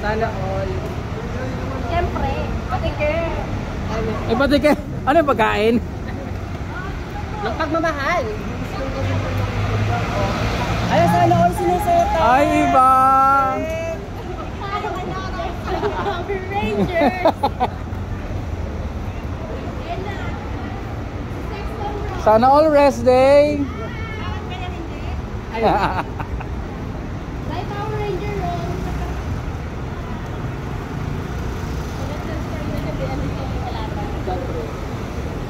Sana all. Siyempre, patike. Eh, pati ka, ano yung pagkain? Ng pagmamahal. Ay, sana all sinusuot. Ay, iba! Power Rangers. Sana all rest day! Ay, Power Ranger roll.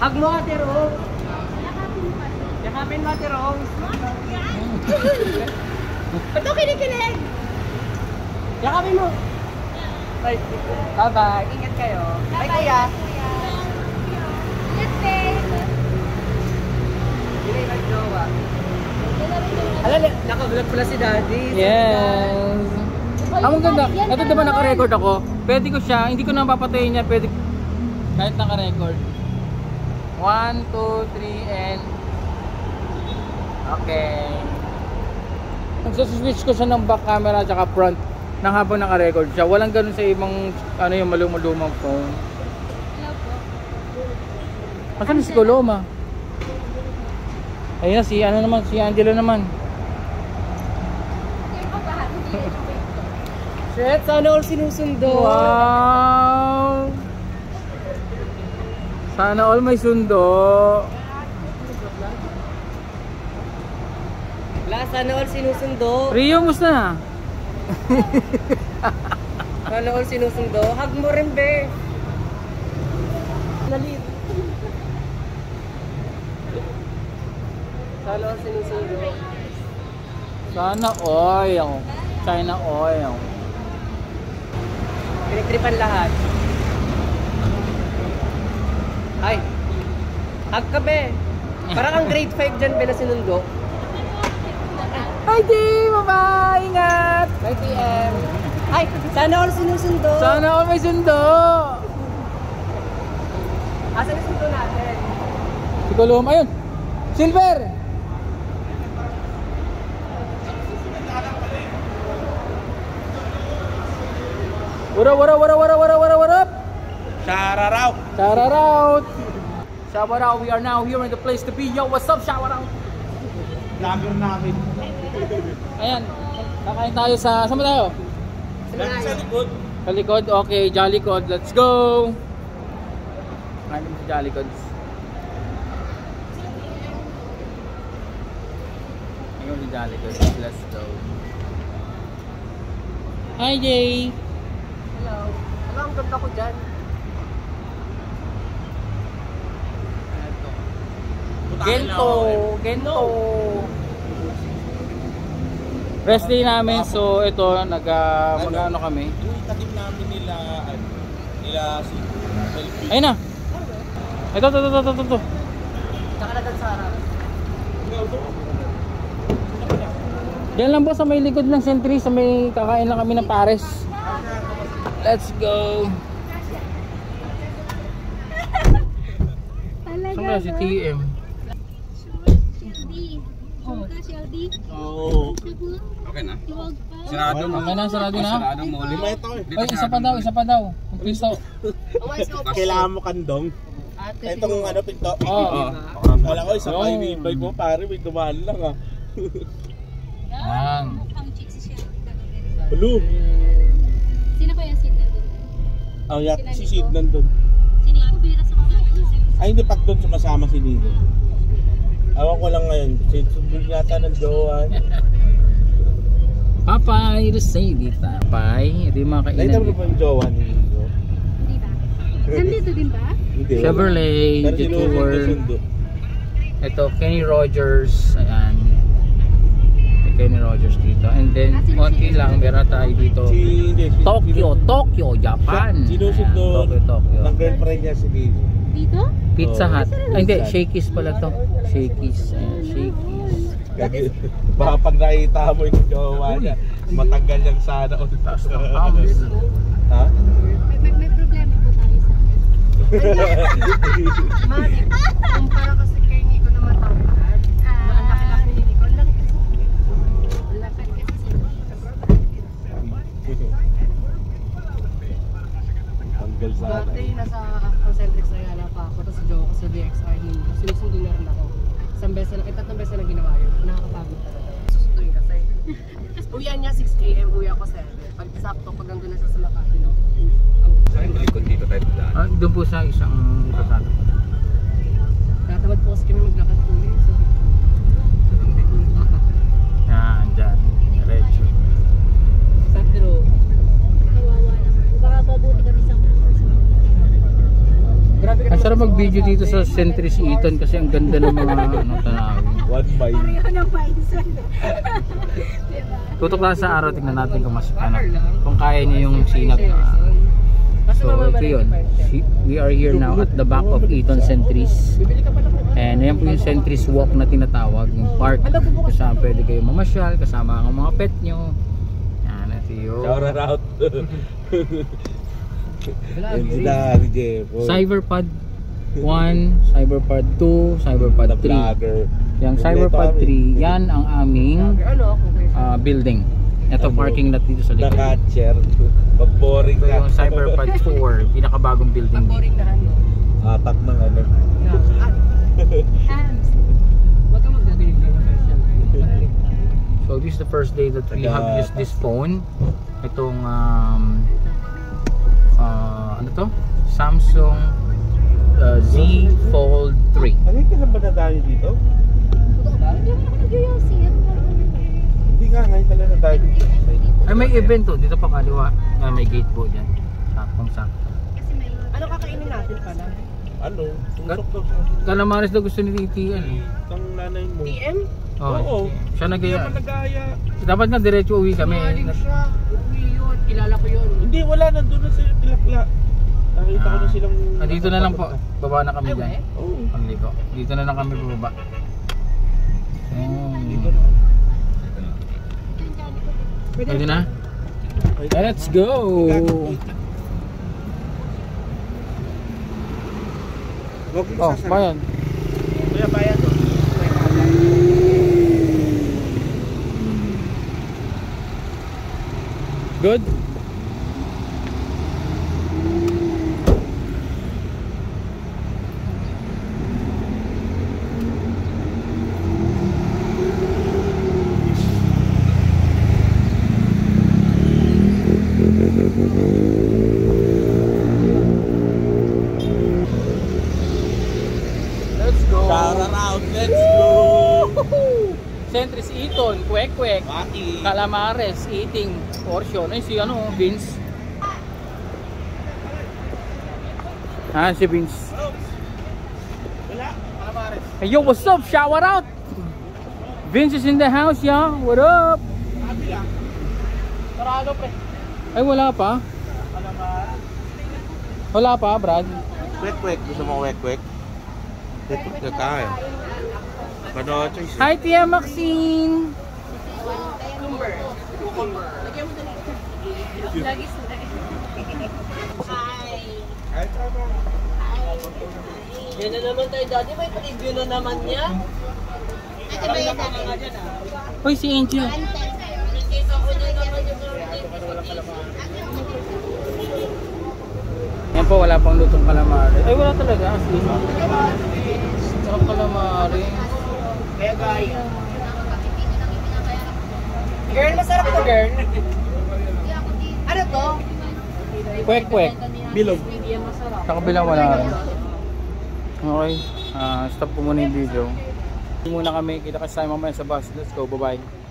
Hug mo, Ate Rose. Yakapin mo, Ate Rose. Ba't ako kinikilig? Yakapin mo. Bye-bye. Ingat kayo. Bye, Kuya. Ingat, babe. Hindi na jowa. Alam, naka-vlog pala si Daddy. Yes! Ang ganda. Ito diba naka-record ako? Pwede ko siya, hindi ko na papatayin niya. Pwede, kahit naka-record. 1, 2, 3, and... Okay. Nagsaswitch ko siya ng back camera at saka front nang habang naka-record siya. Walang ganun sa ibang, ano yung malumang phone. Asan si Coloma? Ayun na, si ano naman, si Angelo naman. Shit, sana all sinusundo. Wow! Sana all may sundo. Wala, sana all sinusundo. Rio, musta? Sana all sinusundo. Hug mo rin, be. Nalit. Sana all sinusundo. Sana oil. China oil. Pinagtripan lahat. Ay. Hug ka, be. Parang ang grade 5 dyan, be, na sinundo. Hi, Di! Bye-bye! Ingat! Bye, PM. Ay, sana all sinusundo. Sana all may sundo! Asan yung sundo natin? Si Coloma, ayun! Silver! What up? Shout out! Shout out! Shout out! We are now here in the place to be. Yo, what's up? Shout out! Vlogger namin. Ayan, kakain tayo sa... Saan ba tayo? Sa likod. Sa likod? Okay, Jolly Cod. Let's go! Kain mo sa Jolly Cods. Ayun si Jolly Cods. Let's go. Hi, Jay! Hello. Hello, ang ganda ko dyan. Gento! Rest day namin, so ito, mag-ano kami. Yung itatim namin nila si LP. Ayun na! Ito. Tsaka na dyan sa harap. Diyan lang po sa may likod ng Sentry, sa may kakain lang kami ng pares. Let's go! Saan kaya si TM? Oo. Okay na. Sarado na. Okay na, sarado na? Sarado mo ulit. Ay, isa pa daw. Pisto. Kailangan mo kandong. Itong ano, pinto. Oo. Wala ko, isa pa ini-invite mo, pare, may dumaan lang ah. Yan. Hello. Sino ko yung seat nandun? Ang si Sid nandun. Sino ko bira sa mga Ay, hindi pag doon sumasama si Nico. Awan ko lang ngayon. Sundin yata ng jowa. Papay, to say di tapay. Hindi makainan. Nakita mo ba yung jowa ni Nico? Di ba? Nandito din ba? Hindi. Chevrolet, Pero Detour. sinusundo. Ito, Kenny Rogers. Ayan. May Kenny Rogers dito. And then, konti lang. Meron tayo dito. Tokyo, Japan. Sinusundo Ayan, Tokyo. ng girlfriend niya si Nico. Dito? Pizza Hut. Ay, hindi. Shakey's pala to. Shakey's. Ayan, Shakey's. Baka pag nakita mo yung jowa niya, matanggal yung sana ulit. Ha? May problema po tayo sa Mari, kumpara kasi kay Nico na matangkad. Ang laki-laki ni Nico. Ang laki kasi. lakad kasi sana. Dati nasa Concentrics na yala pa ako, tapos joke ko sa VXR nun. Sinusundo na rin ako. Tatlong beses na ginawa yun. Nakakapagod talaga. Susunduin kasi. Uwian niya 6 AM, uwi ako 7. Pag sakto, pag nandun na siya sa Makati. Saan yung likod dito tayo daan? Doon po sa isang kasado. Tatamad po kasi kami maglakad po yun. So, Yan, dyan. Diretso. sa Pedro, Kawawa naman. Baka pabuti kami sa grabe ka Ang sarap mag-video dito sa Centris Eaton kasi ang ganda ng mga tanawin. 1 mile. ng mindset. Tutok lang sa araw, tingnan natin kung kung kaya niya yung sinag na. So ito yun. We are here now at the back of Eaton Centris. Bibili ka pala po. And ayan po yung Centris Walk na tinatawag, yung park. Kasama pwede kayo mamasyal, kasama ang mga pet nyo. Yan, ito yun. Shout out. Yan sila ni Jepo. Cyberpod 1, Cyberpod 2, Cyberpod The 3. vlogger. Yung Cyberpod 3, yan ang aming Ano ako? building. Ito Ano? parking lot dito sa The likod. catcher. Pag boring Ito ka. yung Cyberpod 4, pinakabagong building Ang dito. boring na ano. Atak ng ano. Hams. Huwag ka magdadinig kayo ng question. So this is the first day that we have used this phone. Itong ano to? Samsung Z Fold 3. Ano yung kailan ba na tayo dito? Hindi mo naman nag-yoyosin. Hindi nga, ngayon talaga na tayo dito. Ay may event to, dito pa kaliwa. May gate po dyan. Saktong sakto. Kasi may... Ano kakainin natin pala? Ano? Tumusok daw Calamares daw gusto ni Titi yan eh. ng nanay mo. TM? Oo. Siya Hindi nagaya. naman nag-aaya. Dapat nga diretso uwi kami. Maling siya. Uwi yun. Kilala ko yun. Hindi, wala. Nandun na sila tilapla. Nakita ko na silang... Dito na lang po. Baba na kami Ay, dyan. we? Oo. Pangliko. Dito na lang kami bubaba. Dito na. Pwede na? Let's go! Huwag mo Oh, sasarap. bayan. Kuya, bayan to. Good? Let's go! Shout out, let's go! Centris Eaton, kwek-kwek. Maki. Calamares, eating portion. Ay, si ano, Vince. Si Vince. Wala, Calamares. Hey, yo, what's up? Shout out! Vince is in the house, yeah. What up? Sarado pre. Ay, wala pa. Wala pa, Brad. Kwek-kwek. Gusto mo kwek-kwek? Kwek-kwek kaya. Ano, choice? Hi, Tia Maxine! Lagi sila. Ay, tama. Yan na naman tayo daddy. May preview na naman niya. Ate ba yan natin? Hoy, si Angel. Yan po, wala pang lutong calamari. Ay, wala talaga. As in. Sarap calamari. Kaya guys. Girl, masarap to girl. Ano to? Kwek-kwek. Bilog. Yan masarap. Sa kabila wala rin. Okay. Stop ko muna yung video. Muna kami. Kita kasi tayo mamaya sa bus. Let's go. Bye-bye.